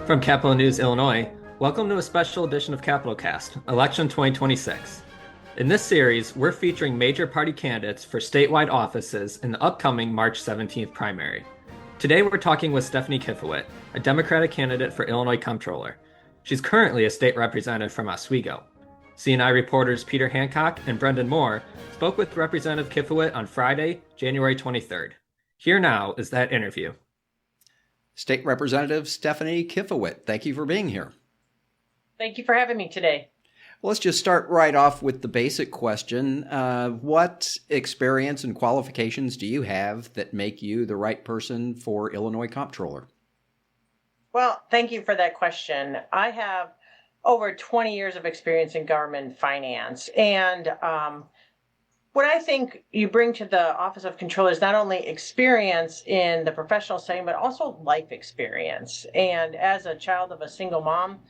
From Capital News, Illinois, welcome to a special edition of Capital Cast, Election 2026. In this series, we're featuring major party candidates for statewide offices in the upcoming March 17th primary. Today, we're talking with Stephanie Kifowit, a Democratic candidate for Illinois comptroller. She's currently a state representative from Oswego. CNI reporters Peter Hancock and Brendan Moore spoke with Representative Kifowit on Friday, January 23rd. Here now is that interview. State Representative Stephanie Kifowit, thank you for being here. Thank you for having me today. Well, let's just start right off with the basic question. What experience and qualifications do you have that make you the right person for Illinois comptroller? Well, thank you for that question. I have over 20 years of experience in government finance, and what I think you bring to the Office of Comptroller is not only experience in the professional setting, but also life experience. And as a child of a single mom,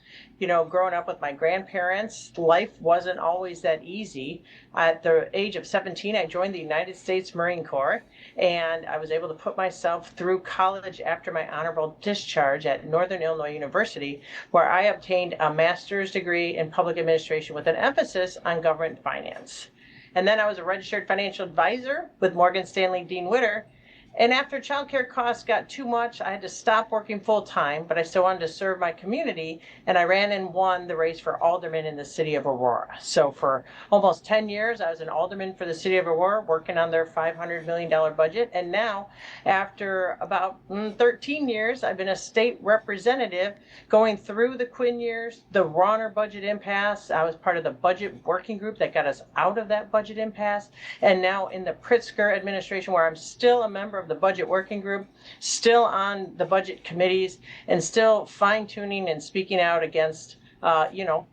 growing up with my grandparents, life wasn't always that easy. At the age of 17, I joined the United States Marine Corps, and I was able to put myself through college after my honorable discharge at Northern Illinois University, where I obtained a master's degree in public administration with an emphasis on government finance. And then I was a registered financial advisor with Morgan Stanley Dean Witter. And after childcare costs got too much, I had to stop working full time, but I still wanted to serve my community. And I ran and won the race for alderman in the city of Aurora. So for almost 10 years, I was an alderman for the city of Aurora, working on their $500 million budget. And now, after about 13 years, I've been a state representative going through the Quinn years, the Ronner budget impasse. I was part of the budget working group that got us out of that budget impasse. And now in the Pritzker administration, where I'm still a member of the budget working group, still on the budget committees, and still fine-tuning and speaking out against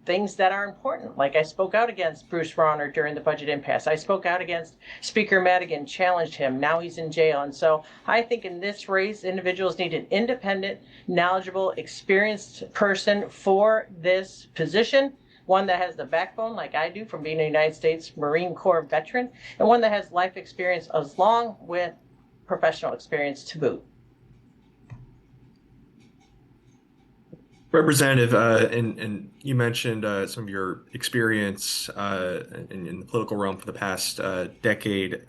things that are important. Like I spoke out against Bruce Rauner during the budget impasse. I spoke out against Speaker Madigan, challenged him. Now he's in jail. And so I think in this race, individuals need an independent, knowledgeable, experienced person for this position. One that has the backbone, like I do, from being a United States Marine Corps veteran, and one that has life experience along with professional experience to boot. Representative, and you mentioned some of your experience in the political realm for the past decade.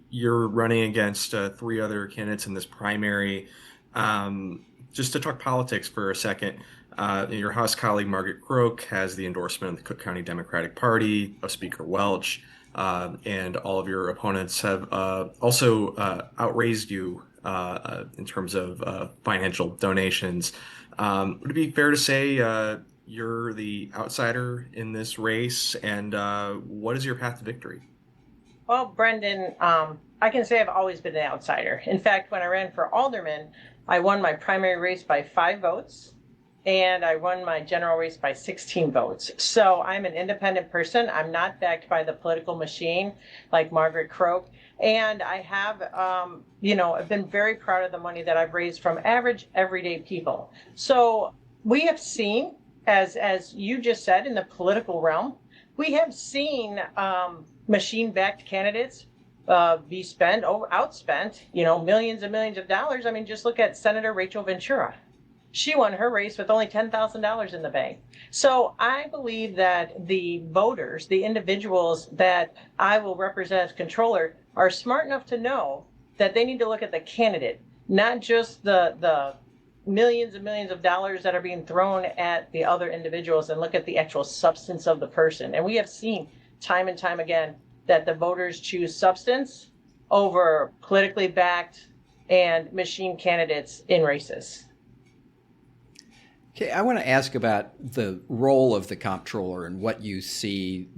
You're running against three other candidates in this primary. Just to talk politics for a second, your House colleague Margaret Croak has the endorsement of the Cook County Democratic Party of Speaker Welch. And all of your opponents have also outraised you in terms of financial donations. Would it be fair to say you're the outsider in this race? And what is your path to victory? Well, Brendan, I can say I've always been an outsider. In fact, when I ran for alderman, I won my primary race by 5 votes. And I won my general race by 16 votes. So I'm an independent person. I'm not backed by the political machine like Margaret Croak. And I have, I've been very proud of the money that I've raised from average, everyday people. So we have seen, as you just said, in the political realm, we have seen machine-backed candidates be outspent, millions and millions of dollars. I mean, just look at Senator Rachel Ventura. She won her race with only $10,000 in the bank. So I believe that the voters, the individuals that I will represent as comptroller, are smart enough to know that they need to look at the candidate, not just the millions and millions of dollars that are being thrown at the other individuals, and look at the actual substance of the person. And we have seen time and time again that the voters choose substance over politically backed and machine candidates in races. Okay, I want to ask about the role of the comptroller and what you see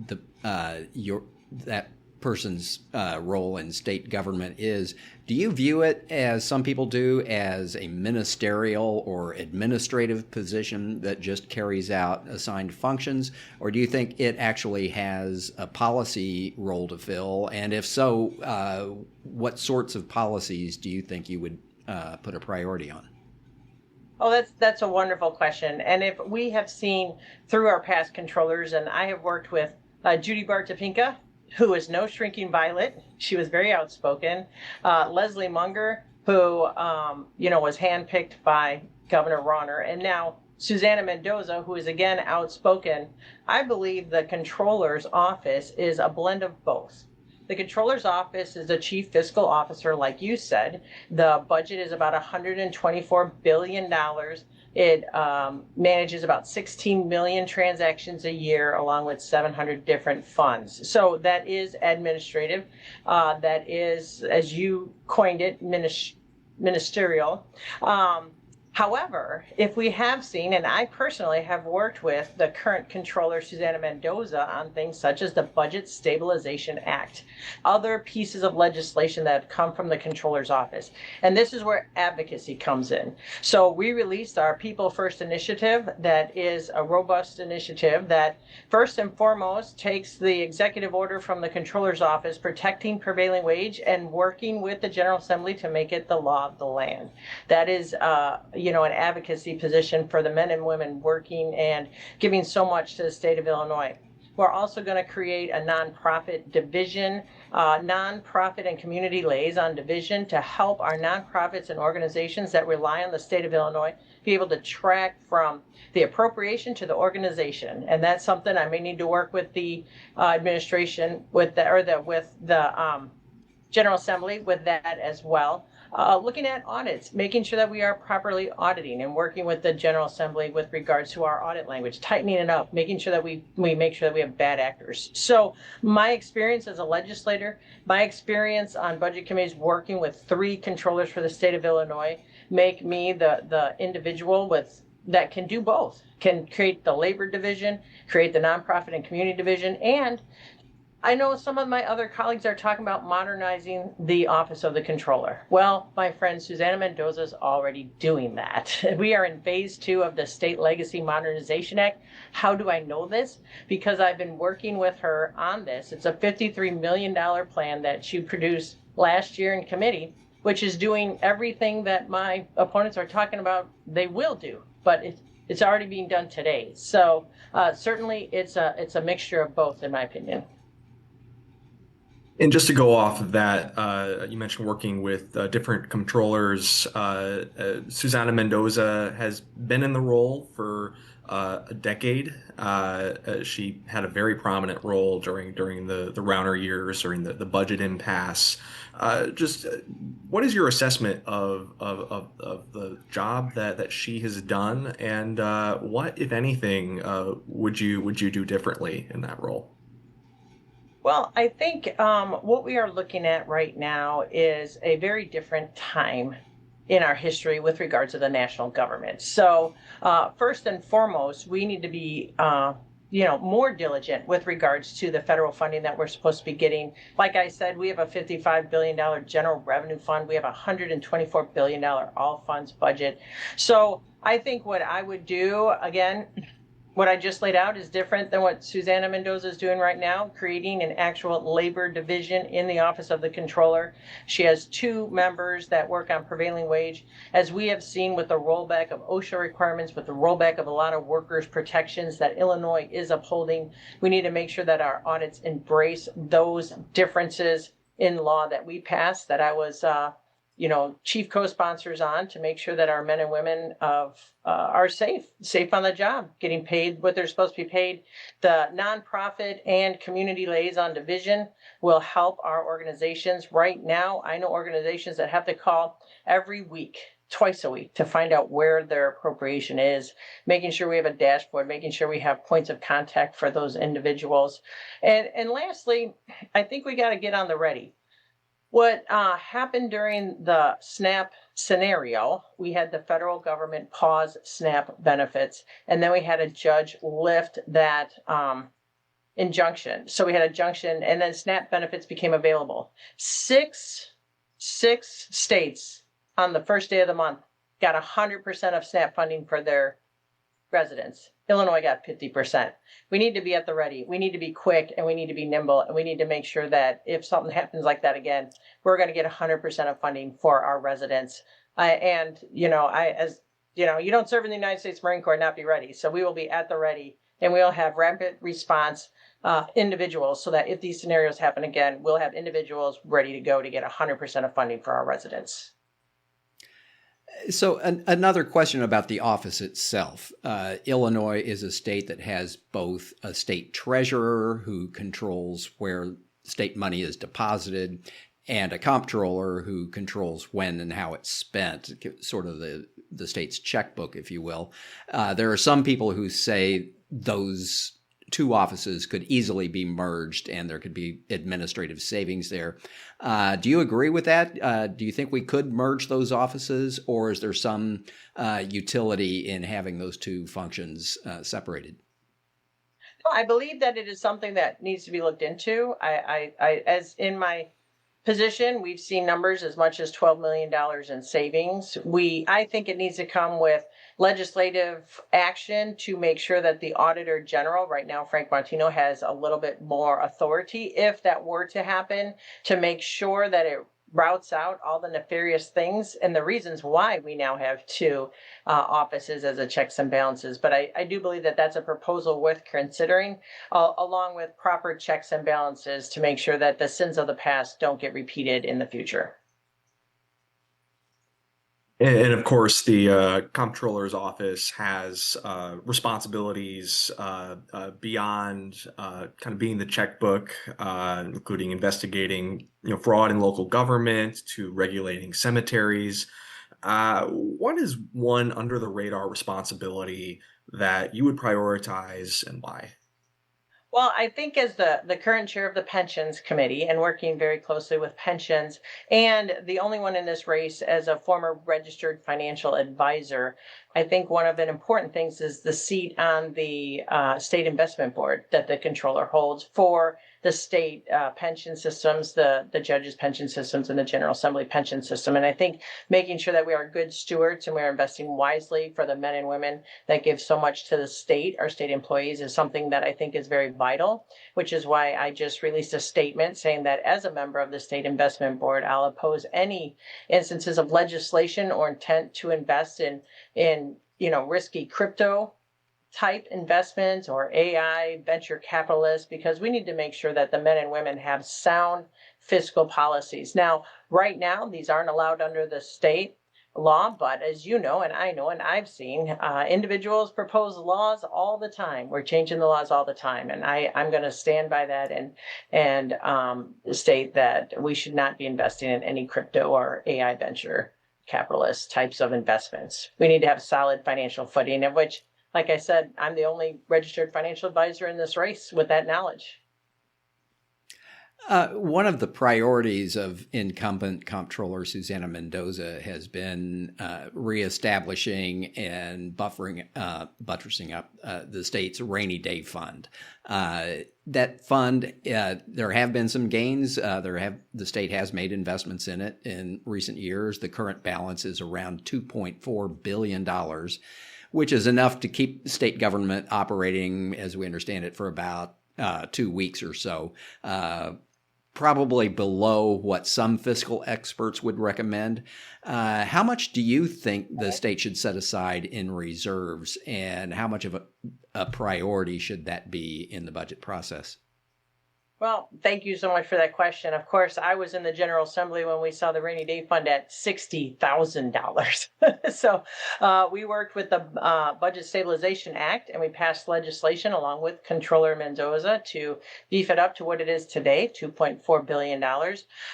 that person's role in state government is. Do you view it, as some people do, as a ministerial or administrative position that just carries out assigned functions, or do you think it actually has a policy role to fill? And if so, what sorts of policies do you think you would put a priority on? Oh, that's a wonderful question. And if we have seen through our past controllers, and I have worked with Judy Bartopinka, who is no shrinking violet. She was very outspoken. Leslie Munger, who was handpicked by Governor Rauner, and now Susana Mendoza, who is again outspoken. I believe the controller's office is a blend of both. The controller's office is the chief fiscal officer, like you said. The budget is about $124 billion. It manages about 16 million transactions a year, along with 700 different funds. So that is administrative. That is, as you coined it, ministerial. However, if we have seen, and I personally have worked with the current controller, Susana Mendoza, on things such as the Budget Stabilization Act, other pieces of legislation that have come from the controller's office. And this is where advocacy comes in. So we released our People First initiative that is a robust initiative that first and foremost takes the executive order from the controller's office protecting prevailing wage and working with the General Assembly to make it the law of the land. That is an advocacy position for the men and women working and giving so much to the state of Illinois. We're also going to create a nonprofit division, nonprofit and community liaison division, to help our nonprofits and organizations that rely on the state of Illinois be able to track from the appropriation to the organization. And that's something I may need to work with the administration with the General Assembly with that as well. Looking at audits, making sure that we are properly auditing and working with the General Assembly with regards to our audit language, tightening it up, making sure that we make sure that we have bad actors. So my experience as a legislator, my experience on budget committees working with 3 controllers for the state of Illinois make me the individual that can do both, can create the labor division, create the nonprofit and community division, and I know some of my other colleagues are talking about modernizing the office of the controller. Well, my friend Susana Mendoza is already doing that. We are in phase 2 of the State Legacy Modernization Act. How do I know this? Because I've been working with her on this. It's a $53 million plan that she produced last year in committee, which is doing everything that my opponents are talking about they will do, but it's already being done today. So certainly it's a mixture of both, in my opinion. And just to go off of that, you mentioned working with different controllers. Susana Mendoza has been in the role for a decade. She had a very prominent role during the Rauner years, during the budget impasse. What is your assessment of the job that she has done, and what, if anything, would you do differently in that role? Well, I think what we are looking at right now is a very different time in our history with regards to the national government. So first and foremost, we need to be more diligent with regards to the federal funding that we're supposed to be getting. Like I said, we have a $55 billion general revenue fund. We have a $124 billion all funds budget. So I think what I would do, again, what I just laid out is different than what Susana Mendoza is doing right now, creating an actual labor division in the office of the controller. She has 2 members that work on prevailing wage. As we have seen with the rollback of OSHA requirements, with the rollback of a lot of workers' protections that Illinois is upholding, we need to make sure that our audits embrace those differences in law that we passed, that I was chief co-sponsors on, to make sure that our men and women are safe on the job, getting paid what they're supposed to be paid. The nonprofit and community liaison division will help our organizations. Right now, I know organizations that have to call every week, twice a week, to find out where their appropriation is, making sure we have a dashboard, making sure we have points of contact for those individuals. And lastly, I think we got to get on the ready. What happened during the SNAP scenario, we had the federal government pause SNAP benefits, and then we had a judge lift that injunction. So we had a junction, and then SNAP benefits became available. Six states on the first day of the month got 100% of SNAP funding for their residents. Illinois got 50%. We need to be at the ready. We need to be quick, and we need to be nimble, and we need to make sure that if something happens like that again, we're going to get 100% of funding for our residents. You don't serve in the United States Marine Corps and not be ready. So we will be at the ready, and we'll have rapid response individuals, so that if these scenarios happen again, we'll have individuals ready to go to get 100% of funding for our residents. So another question about the office itself. Illinois is a state that has both a state treasurer who controls where state money is deposited and a comptroller who controls when and how it's spent, sort of the state's checkbook, if you will. There are some people who say those two offices could easily be merged and there could be administrative savings there. Do you agree with that? Do you think we could merge those offices, or is there some utility in having those two functions separated? I believe that it is something that needs to be looked into. As in my position, we've seen numbers as much as $12 million in savings. I think it needs to come with legislative action to make sure that the Auditor General, right now, Frank Martino, has a little bit more authority, if that were to happen, to make sure that it routes out all the nefarious things and the reasons why we now have two offices as a checks and balances. But I do believe that that's a proposal worth considering, along with proper checks and balances to make sure that the sins of the past don't get repeated in the future. And of course, the comptroller's office has responsibilities beyond kind of being the checkbook, including investigating, fraud in local government to regulating cemeteries. What is one under the radar responsibility that you would prioritize and why? Well, I think as the current chair of the pensions committee and working very closely with pensions, and the only one in this race as a former registered financial advisor, I think one of the important things is the seat on the state investment board that the controller holds for the state pension systems, the judges' pension systems, and the General Assembly pension system. And I think making sure that we are good stewards and we are investing wisely for the men and women that give so much to the state, our state employees, is something that I think is very vital, which is why I just released a statement saying that as a member of the state investment board, I'll oppose any instances of legislation or intent to invest in risky crypto type investments or AI venture capitalists, because we need to make sure that the men and women have sound fiscal policies. Now, right now, these aren't allowed under the state law, but as you know, and I know, and I've seen, individuals propose laws all the time. We're changing the laws all the time, and I'm going to stand by that and state that we should not be investing in any crypto or AI venture capitalist types of investments. We need to have solid financial footing, of which, like I said, I'm the only registered financial advisor in this race with that knowledge. One of the priorities of incumbent comptroller Susana Mendoza has been reestablishing and buttressing up the state's rainy day fund. That fund, there have been some gains. The state has made investments in it in recent years. The current balance is around $2.4 billion, which is enough to keep state government operating, as we understand it, for about 2 weeks or so. Probably below what some fiscal experts would recommend. How much do you think the state should set aside in reserves, and how much of a priority should that be in the budget process? Well, thank you so much for that question. Of course, I was in the General Assembly when we saw the rainy day fund at $60,000. So we worked with the Budget Stabilization Act, and we passed legislation along with Controller Mendoza to beef it up to what it is today, $2.4 billion.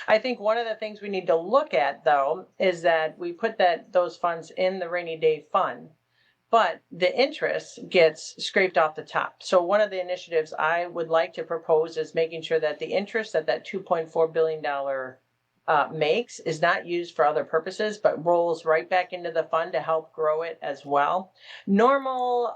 I think one of the things we need to look at, though, is that we put those funds in the rainy day fund, but the interest gets scraped off the top. So one of the initiatives I would like to propose is making sure that the interest that $2.4 billion makes is not used for other purposes, but rolls right back into the fund to help grow it as well. Normal,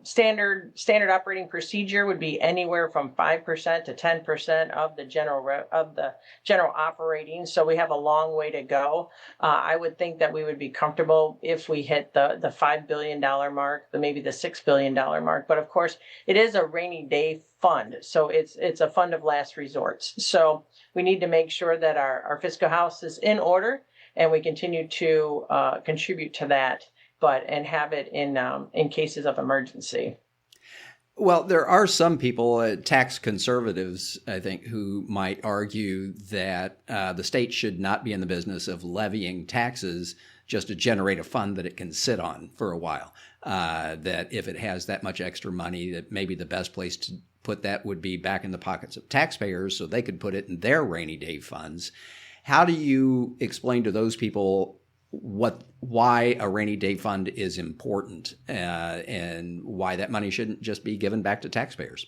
standard operating procedure would be anywhere from 5% to 10% of the general operating. So we have a long way to go. I would think that we would be comfortable if we hit the $5 billion mark, maybe the $6 billion mark. But of course, it is a rainy day fund, so it's a fund of last resorts. So we need to make sure that our fiscal house is in order, and we continue to contribute to that, and have it in cases of emergency. Well, there are some people, tax conservatives, I think, who might argue that the state should not be in the business of levying taxes just to generate a fund that it can sit on for a while. That if it has that much extra money, that maybe the best place to put that would be back in the pockets of taxpayers so they could put it in their rainy day funds. How do you explain to those people why a rainy day fund is important and why that money shouldn't just be given back to taxpayers?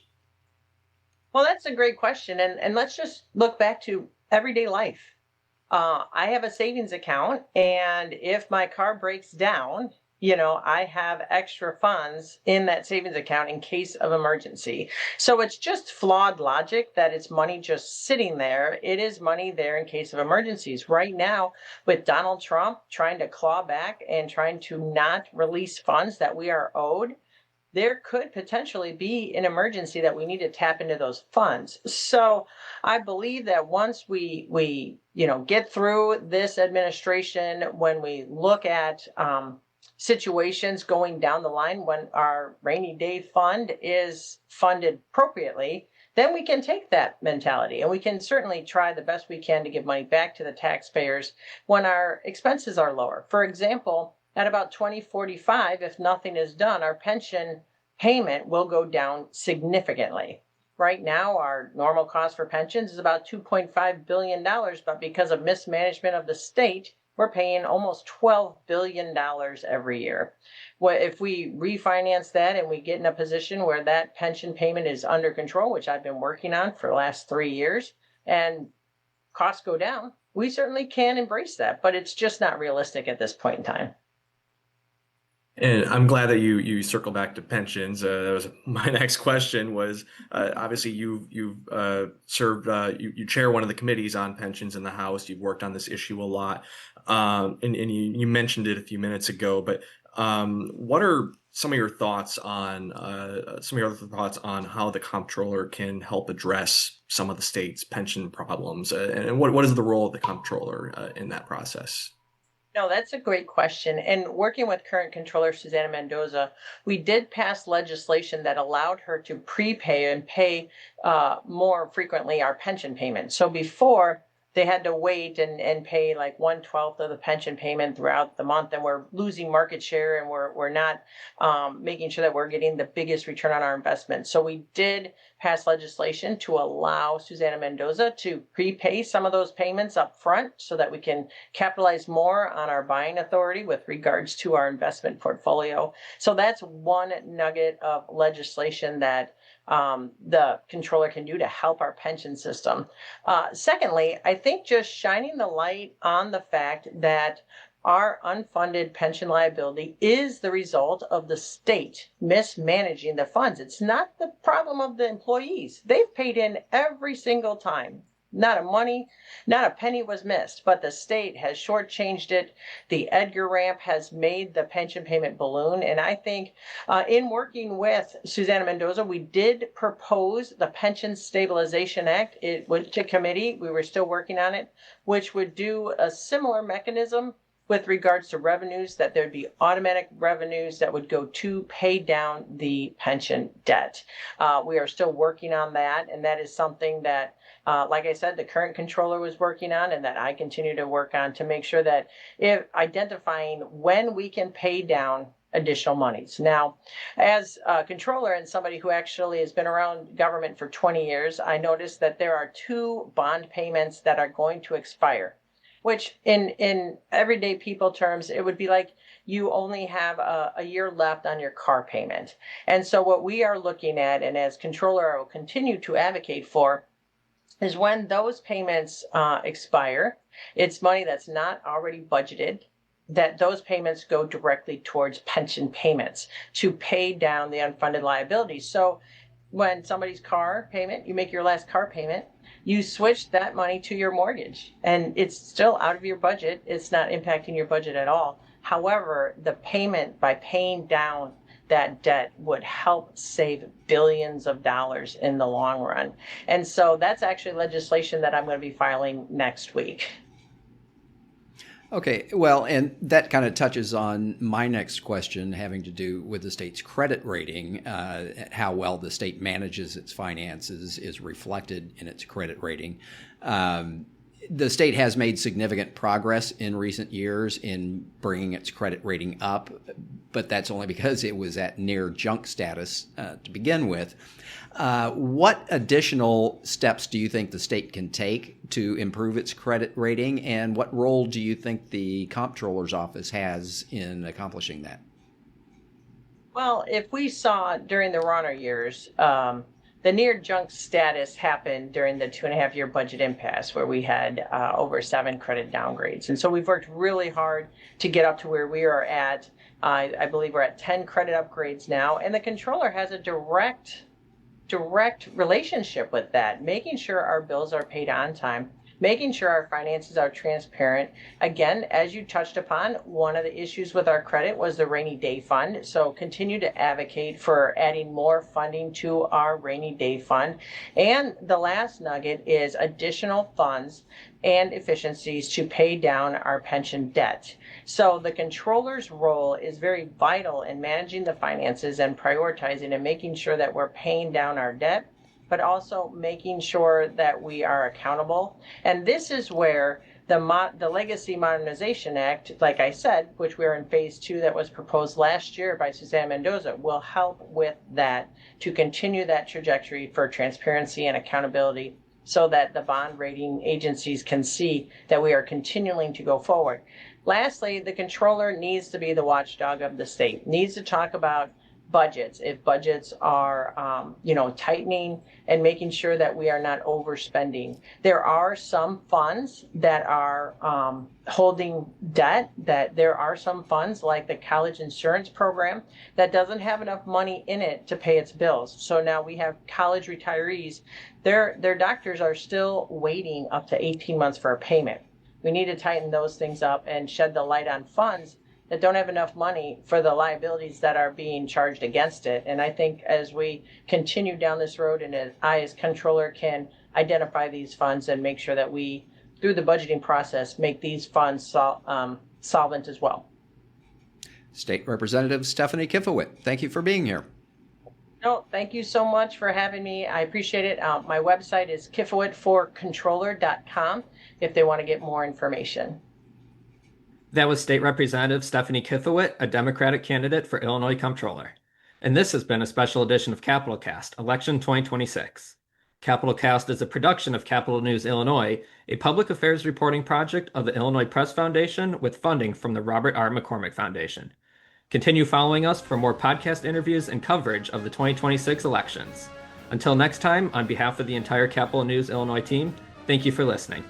Well, that's a great question. And let's just look back to everyday life. I have a savings account, and if my car breaks down, I have extra funds in that savings account in case of emergency. So it's just flawed logic that it's money just sitting there. It is money there in case of emergencies. Right now, with Donald Trump trying to claw back and trying to not release funds that we are owed, there could potentially be an emergency that we need to tap into those funds. So I believe that once we get through this administration, when we look at situations going down the line, when our rainy day fund is funded appropriately, then we can take that mentality and we can certainly try the best we can to give money back to the taxpayers when our expenses are lower. For example, at about 2045, if nothing is done, our pension payment will go down significantly. Right now, our normal cost for pensions is about $2.5 billion, but because of mismanagement of the state, we're paying almost $12 billion every year. Well, if we refinance that and we get in a position where that pension payment is under control, which I've been working on for the last 3 years, and costs go down, we certainly can embrace that, but it's just not realistic at this point in time. And I'm glad that you circle back to pensions. That was my next question. Was obviously you've served you chair one of the committees on pensions in the House. You've worked on this issue a lot, and you mentioned it a few minutes ago. But what are some of your thoughts on how the comptroller can help address some of the state's pension problems, and what is the role of the comptroller in that process? No, that's a great question. And working with current controller Susana Mendoza, we did pass legislation that allowed her to prepay and pay more frequently our pension payments. So before, they had to wait and pay like 1/12 of the pension payment throughout the month, and we're losing market share, and we're not making sure that we're getting the biggest return on our investment. So we did pass legislation to allow Susana Mendoza to prepay some of those payments up front so that we can capitalize more on our buying authority with regards to our investment portfolio. So that's one nugget of legislation that the controller can do to help our pension system. Secondly, I think just shining the light on the fact that our unfunded pension liability is the result of the state mismanaging the funds. It's not the problem of the employees. They've paid in every single time. Not a penny was missed, but the state has shortchanged it. The Edgar ramp has made the pension payment balloon. And I think in working with Susana Mendoza, we did propose the Pension Stabilization Act. It went to committee. We were still working on it, which would do a similar mechanism with regards to revenues, that there'd be automatic revenues that would go to pay down the pension debt. We are still working on that, and that is something that, like I said, the current controller was working on, and that I continue to work on to make sure that if identifying when we can pay down additional monies. Now, as a controller and somebody who actually has been around government for 20 years, I noticed that there are 2 bond payments that are going to expire, which in everyday people terms, it would be like you only have a year left on your car payment. And so what we are looking at, and as controller I will continue to advocate for, is when those payments expire, it's money that's not already budgeted, that those payments go directly towards pension payments to pay down the unfunded liabilities. So when somebody's car payment, you make your last car payment, you switch that money to your mortgage, and it's still out of your budget. It's not impacting your budget at all. However, the payment by paying down that debt would help save billions of dollars in the long run. And so that's actually legislation that I'm going to be filing next week. Okay, well, and that kind of touches on my next question having to do with the state's credit rating. How well the state manages its finances is reflected in its credit rating. The state has made significant progress in recent years in bringing its credit rating up, but that's only because it was at near junk status to begin with. What additional steps do you think the state can take to improve its credit rating, and what role do you think the comptroller's office has in accomplishing that? Well, if we saw during the Rauner years, the near junk status happened during the 2.5 year budget impasse where we had over 7 credit downgrades. And so we've worked really hard to get up to where we are at. I believe we're at 10 credit upgrades now, and the controller has a direct relationship with that, making sure our bills are paid on time, making sure our finances are transparent. Again, as you touched upon, one of the issues with our credit was the rainy day fund. So continue to advocate for adding more funding to our rainy day fund. And the last nugget is additional funds and efficiencies to pay down our pension debt. So the controller's role is very vital in managing the finances and prioritizing and making sure that we're paying down our debt, but also making sure that we are accountable. And this is where the Legacy Modernization Act, like I said, which we're in phase 2 that was proposed last year by Suzanne Mendoza, will help with that to continue that trajectory for transparency and accountability so that the bond rating agencies can see that we are continuing to go forward. Lastly, the controller needs to be the watchdog of the state, needs to talk about budgets, if budgets are tightening, and making sure that we are not overspending. There are some funds that are holding debt, that there are some funds like the college insurance program that doesn't have enough money in it to pay its bills. So now we have college retirees, their doctors are still waiting up to 18 months for a payment. We need to tighten those things up and shed the light on funds that don't have enough money for the liabilities that are being charged against it. And I think as we continue down this road, and as I as controller can identify these funds and make sure that we, through the budgeting process, make these funds solvent as well. State Representative Stephanie Kifowit, thank you for being here. No, thank you so much for having me. I appreciate it. My website is kifowitforcontroller.com if they want to get more information. That was State Representative Stephanie Kifowit, a Democratic candidate for Illinois Comptroller. And this has been a special edition of Capital Cast, Election 2026. Capital Cast is a production of Capital News Illinois, a public affairs reporting project of the Illinois Press Foundation with funding from the Robert R. McCormick Foundation. Continue following us for more podcast interviews and coverage of the 2026 elections. Until next time, on behalf of the entire Capital News Illinois team, thank you for listening.